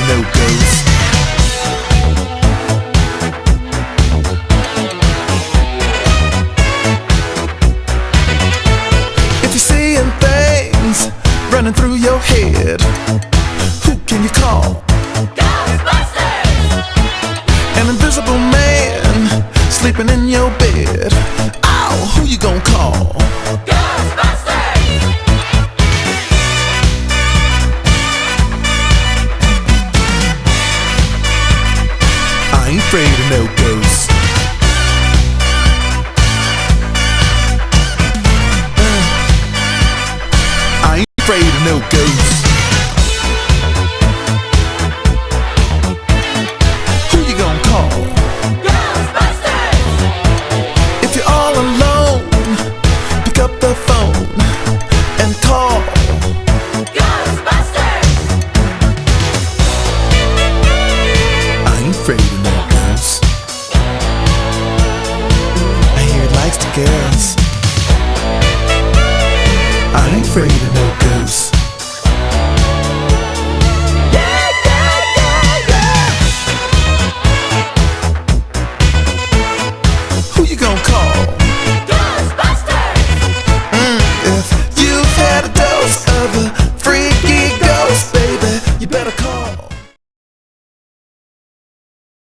of no ghosts. If you're seeing things running through your head, who can you call? Ghostbusters! An invisible man sleeping in your bed. Oh, who you gonna call? Ghostbusters! I ain't afraid of no ghosts. I ain't afraid of no ghosts. Who you gonna call? Ghostbusters! If you're all alone, pick up the phone and call. Ghostbusters! I ain't afraid of no ghosts. I hear it likes the girls. I ain't afraid